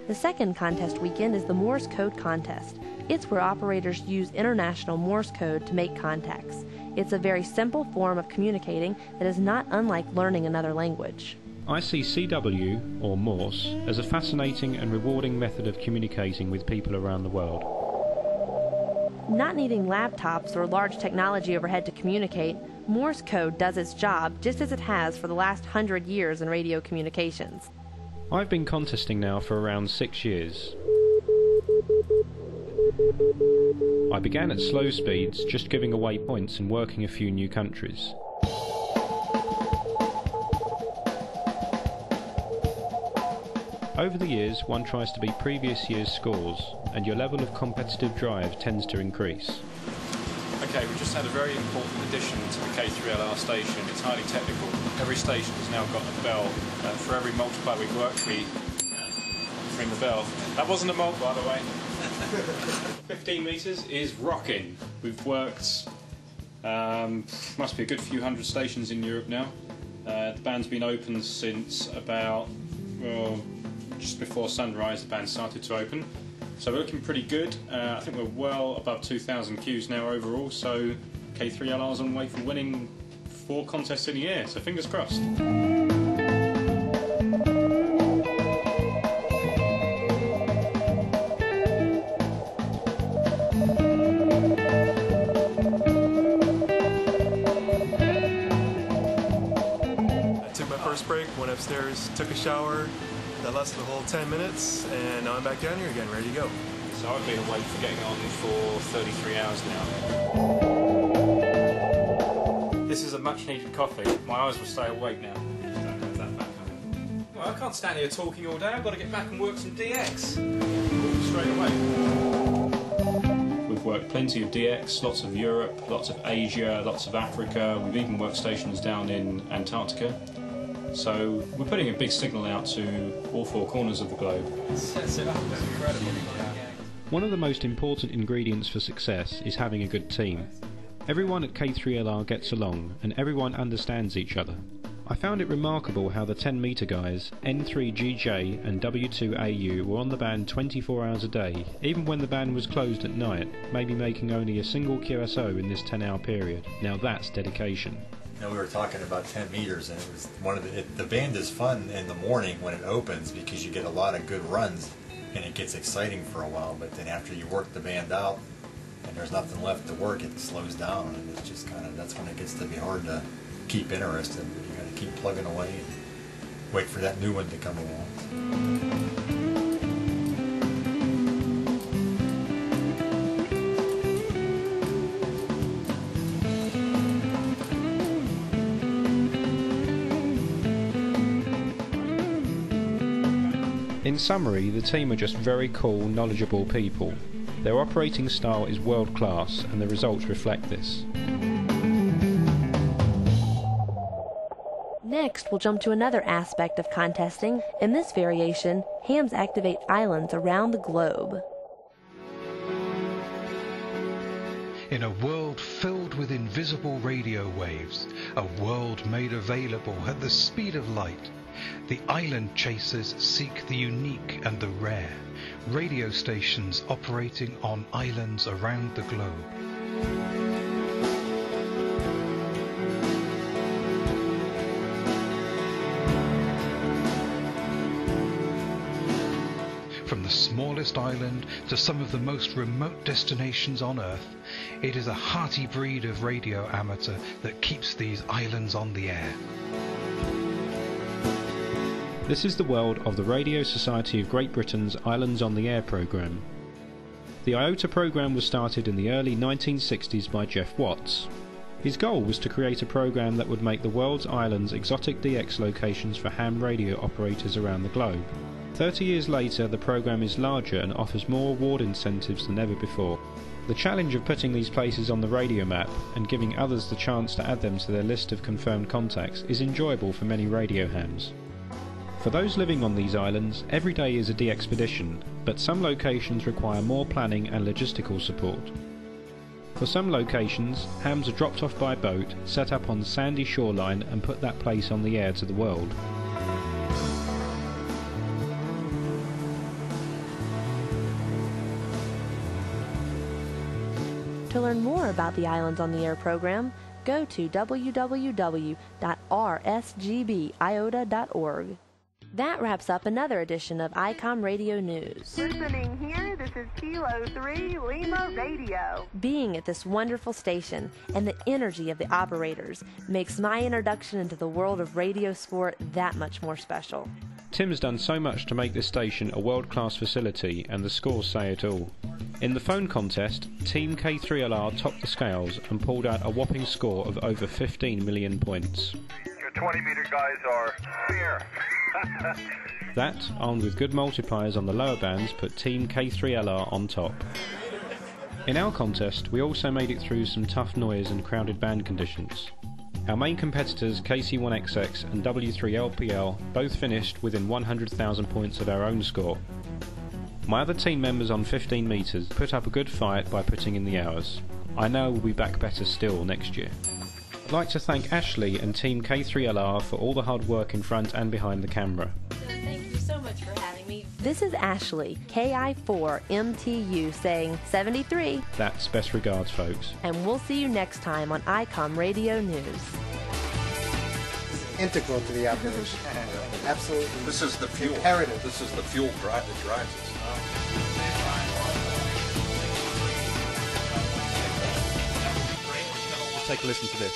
The second contest weekend is the Morse Code Contest. It's where operators use international Morse code to make contacts. It's a very simple form of communicating that is not unlike learning another language. I see CW, or Morse, as a fascinating and rewarding method of communicating with people around the world. Not needing laptops or large technology overhead to communicate, Morse code does its job just as it has for the last 100 years in radio communications. I've been contesting now for around 6 years. I began at slow speeds, just giving away points and working a few new countries. Over the years, one tries to beat previous year's scores, and your level of competitive drive tends to increase. Okay, we just had a very important addition to the K3LR station. It's highly technical. Every station has now got a bell. For every multiplier we've worked, we ring the bell. That wasn't a mult, by the way. 15 metres is rocking. We've worked, must be a good few hundred stations in Europe now. The band's been open since about, well, just before sunrise the band started to open. So we're looking pretty good. I think we're well above 2,000 Qs now overall, so K3LR's on the way for winning 4 contests in a year, so fingers crossed. I took my first break, went upstairs, took a shower. That lasted the whole 10 minutes, and now I'm back down here again, ready to go. So I've been awake for getting on for 33 hours now. This is a much needed coffee. My eyes will stay awake now. Well, I can't stand here talking all day. I've got to get back and work some DX. Straight away. We've worked plenty of DX, lots of Europe, lots of Asia, lots of Africa. We've even worked stations down in Antarctica. So we're putting a big signal out to all 4 corners of the globe. One of the most important ingredients for success is having a good team. Everyone at K3LR gets along and everyone understands each other. I found it remarkable how the 10-metre guys, N3GJ and W2AU, were on the band 24 hours a day, even when the band was closed at night, maybe making only a single QSO in this 10-hour period. Now that's dedication. We were talking about 10 meters, and it was one of the band is fun in the morning when it opens because you get a lot of good runs and it gets exciting for a while, but then after you work the band out and there's nothing left to work, it slows down, and it's just kind of, that's when it gets to be hard to keep interested. You got to keep plugging away and wait for that new one to come along. In summary, the team are just very cool, knowledgeable people. Their operating style is world class and the results reflect this. Next, we'll jump to another aspect of contesting. In this variation, hams activate islands around the globe. In a world filled with invisible radio waves, a world made available at the speed of light, the island chasers seek the unique and the rare, radio stations operating on islands around the globe. From the smallest island to some of the most remote destinations on Earth, it is a hearty breed of radio amateur that keeps these islands on the air. This is the world of the Radio Society of Great Britain's Islands on the Air programme. The IOTA programme was started in the early 1960s by Jeff Watts. His goal was to create a programme that would make the world's islands exotic DX locations for ham radio operators around the globe. 30 years later, the programme is larger and offers more award incentives than ever before. The challenge of putting these places on the radio map and giving others the chance to add them to their list of confirmed contacts is enjoyable for many radio hams. For those living on these islands, every day is a de-expedition, but some locations require more planning and logistical support. For some locations, hams are dropped off by boat, set up on sandy shoreline and put that place on the air to the world. To learn more about the Islands on the Air program, go to www.rsgbiota.org. That wraps up another edition of Icom Radio News. Listening here, this is Kilo 3 Lima Radio. Being at this wonderful station and the energy of the operators makes my introduction into the world of radio sport that much more special. Tim's done so much to make this station a world-class facility, and the scores say it all. In the phone contest, Team K3LR topped the scales and pulled out a whopping score of over 15 million points. Your 20-meter guys are here. That, armed with good multipliers on the lower bands, put Team K3LR on top. In our contest, we also made it through some tough noise and crowded band conditions. Our main competitors, KC1XX and W3LPL, both finished within 100,000 points of our own score. My other team members on 15 metres put up a good fight by putting in the hours. I know we'll be back better still next year. I'd like to thank Ashley and Team K3LR for all the hard work in front and behind the camera. Thank you so much for having me. This is Ashley KI4MTU saying 73. That's best regards, folks. And we'll see you next time on Icom Radio News. Integral to the operation. Absolutely. This is the fuel. Imperative. This is the fuel that drives us. Let's take a listen to this.